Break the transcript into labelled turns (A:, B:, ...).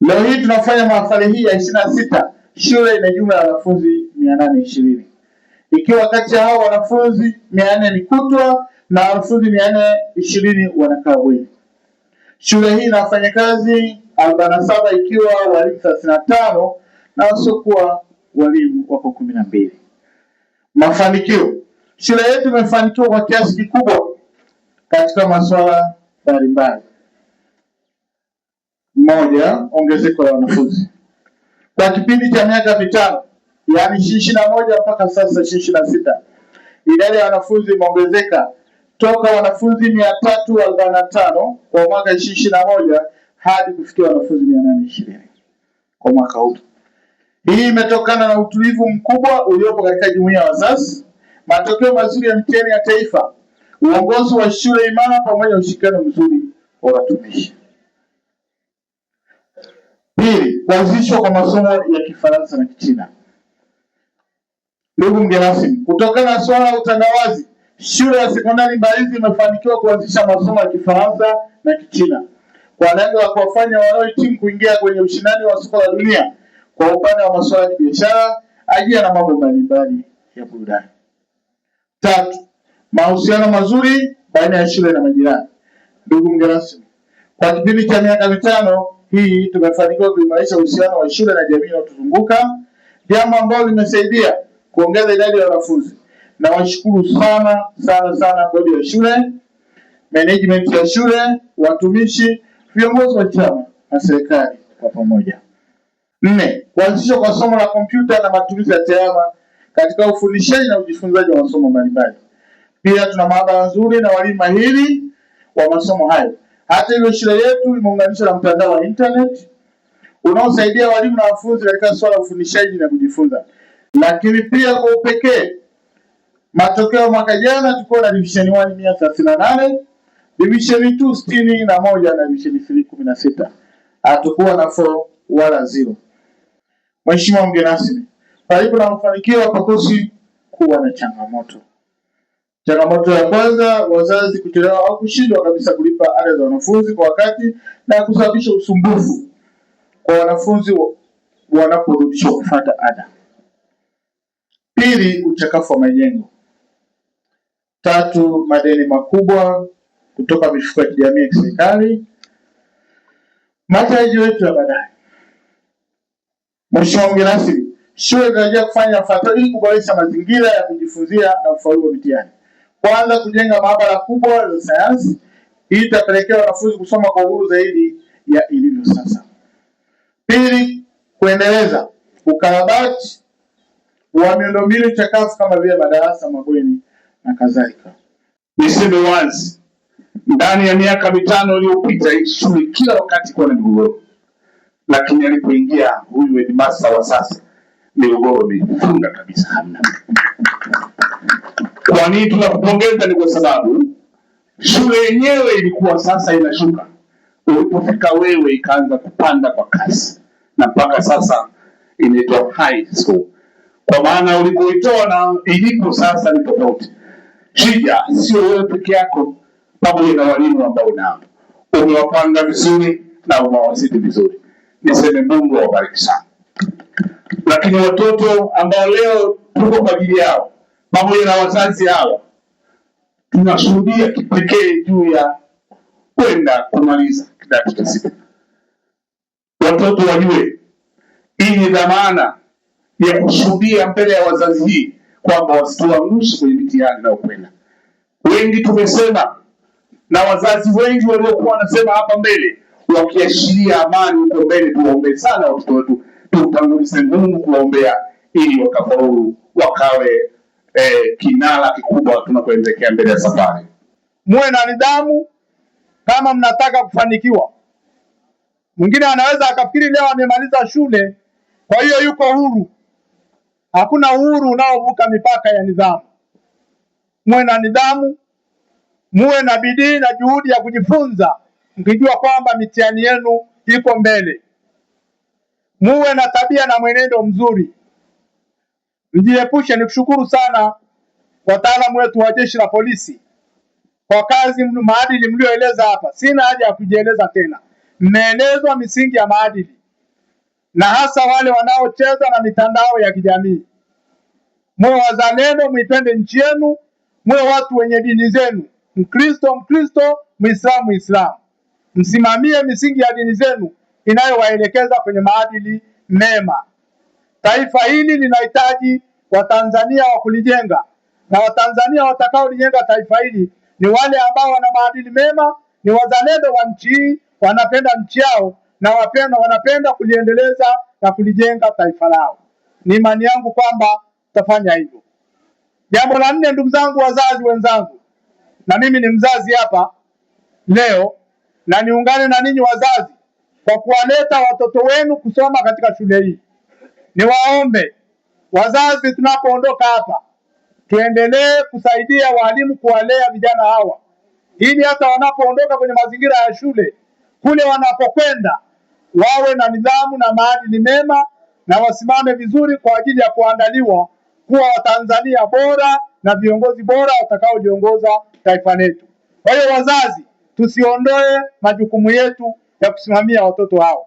A: Leo hii tunafanya mahafali hii ya 26. Shule ina jumla ya wanafunzi 820. Ikiwa kati ya hao wanafunzi 400 ni kutwa na wanafunzi 420 wanakaa bweni. Shule hii ina wafanyakazi 47 ikiwa walimu 35 na wasiokuwa walimu wako 12. Mafanikio. Shule yetu imefanikiwa kwa kiasi kikubwa katika masuala mbalimbali. Moja, ongezeko la wanafunzi. Kwa kipindi cha miaka mitano, yaani 2021 mpaka sasa 2026, idadi ya wanafunzi imeongezeka toka wanafunzi 345 kwa mwaka 2021 hadi kufikia wanafunzi 820 kwa mwaka huu. Hii imetokana na utulivu mkubwa uliopo katika jumuiya ya wazazi, matokeo mazuri ya mitihani ya taifa, uongozi wa shule imara pamoja na ushirikiano mzuri wa watumishi. Pili, kuanzishwa kwa masomo ya Kifaransa na Kichina. Ndugu mgeni rasmi, kutokana na swala la utandawazi, shule ya sekondari Mbalizi imefanikiwa kuanzisha masomo ya Kifaransa na Kichina kwa lengo la kuwafanya wanaohitimu kuingia kwenye ushindani wa soko la dunia kwa upande wa masuala ya biashara, ajira na mambo mbalimbali ya burudani. Tatu, mahusiano mazuri baina ya shule na majirani. Ndugu mgeni rasmi, kwa kipindi cha miaka mitano hii tumefanikiwa kuimarisha uhusiano wa shule na jamii inayotuzunguka, jambo ambalo limesaidia kuongeza idadi ya wanafunzi. Na washukuru sana bodi ya shule, management ya shule, watumishi, viongozi wa chama na serikali kwa pamoja. 4, kuanzishwa kwa somo la kompyuta na matumizi ya tehama katika ufundishaji na ujifunzaji wa masomo mbalimbali. Pia tuna maabara nzuri na walimu mahiri wa masomo hayo. Hata hivyo, shule yetu imeunganishwa na mtandao wa internet unaosaidia walimu na wanafunzi katika swala la ufundishaji na kujifunza. Lakini pia kwa upekee, matokeo mwaka jana tulikuwa na division 1 138, division 2 61 na division 3 16. Hatukuwa na 4 wala 0. Mheshimiwa mgeni rasmi, palipo na mafanikio hapakosi kuwa na changamoto. Changamoto ya kwanza, wazazi kuchelewa au kushindwa kabisa kulipa ada za wanafunzi kwa wakati na kusababisha usumbufu kwa wanafunzi wanaporudishwa kufuata ada. Pili, uchakafu wa majengo. Tatu, madeni makubwa kutoka mifuko ya kijamii ya kiserikali. Matarajio yetu ya baadaye. Mheshimiwa mgeni rasmi, shule inatarajia kufanya yafuatayo ili kuboresha mazingira ya kujifunzia na ufaulu wa mitihani. Kwanza, kujenga maabara kubwa za sayansi. Hii itapelekea wanafunzi kusoma kwa uhuru zaidi ya ilivyo sasa. Pili, kuendeleza ukarabati wa miundombinu chakavu kama vile madarasa, mabweni na kadhalika. Niseme wazi, ndani ya miaka mitano iliyopita hii shule kila wakati kwa na migogoro, lakini alipoingia huyu headmaster wa sasa migogoro imefunga kabisa, hamna. Kwa nini tunakupongeza? Ni kwa sababu shule yenyewe ilikuwa sasa inashuka, ulipofika wewe ikaanza kupanda kwa kasi na mpaka sasa inaitwa high school, kwa maana ulipoitoa na ilipo sasa ni tofauti. Shida sio wewe peke yako, pamoja na walimu ambao nao umewapanga vizuri na umewasiti vizuri. Niseme Mungu awabariki sana. Lakini watoto ambao leo tuko kwa ajili yao pamoja na wazazi hao, tunashuhudia kipekee juu ya kwenda kumaliza kidato cha 6. Watoto wajue hii ni dhamana ya kushuhudia mbele ya wazazi hii kwamba wasituangushe kwenye mitihani na ukwenda. Wengi tumesema na wazazi wengi waliokuwa wanasema hapa mbele wakiashiria amani huko mbele. Tuwaombe sana watoto wetu, tutangulize Mungu kuwaombea ili wakafaulu, wakawe kinara kikubwa tunapoelekea mbele ya safari.
B: Muwe na nidhamu kama mnataka kufanikiwa. Mwingine anaweza akafikiri leo amemaliza shule kwa hiyo yuko huru. Hakuna uhuru unaovuka mipaka ya nidhamu. Muwe na nidhamu, muwe na bidii na juhudi ya kujifunza, mkijua kwamba mitihani yenu iko mbele. Muwe na tabia na mwenendo mzuri. Mjiepushe. Nikushukuru sana wataalamu wetu wa Jeshi la Polisi kwa kazi maadili mlioeleza hapa. Sina haja ya kujieleza tena. Mmeelezwa misingi ya maadili. na hasa wale wanaocheza na mitandao ya kijamii. Mwe wazalendo, muipende nchi yenu, mwe watu wenye dini zenu, Mkristo Mkristo, Muislamu Muislamu. Msimamie misingi ya dini zenu inayowaelekeza kwenye maadili mema. Taifa hili linahitaji Watanzania wa kulijenga, na Watanzania watakaolijenga taifa hili ni wale ambao wana maadili mema, ni wazalendo wa nchi hii, wanapenda nchi yao na wanapenda kuliendeleza na kulijenga taifa lao. Ni imani yangu kwamba tutafanya hivyo. Jambo la nne, ndugu zangu wazazi wenzangu, na mimi ni mzazi hapa leo, na niungane na ninyi wazazi kwa kuwaleta watoto wenu kusoma katika shule hii. Niwaombe wazazi, tunapoondoka hapa tuendelee kusaidia walimu kuwalea vijana hawa, ili hata wanapoondoka kwenye mazingira ya shule kule wanapokwenda wawe na nidhamu na maadili mema, na wasimame vizuri kwa ajili ya kuandaliwa kuwa Watanzania bora na viongozi bora watakaoliongoza taifa letu. Kwa hiyo wazazi, tusiondoe majukumu yetu ya kusimamia watoto hao.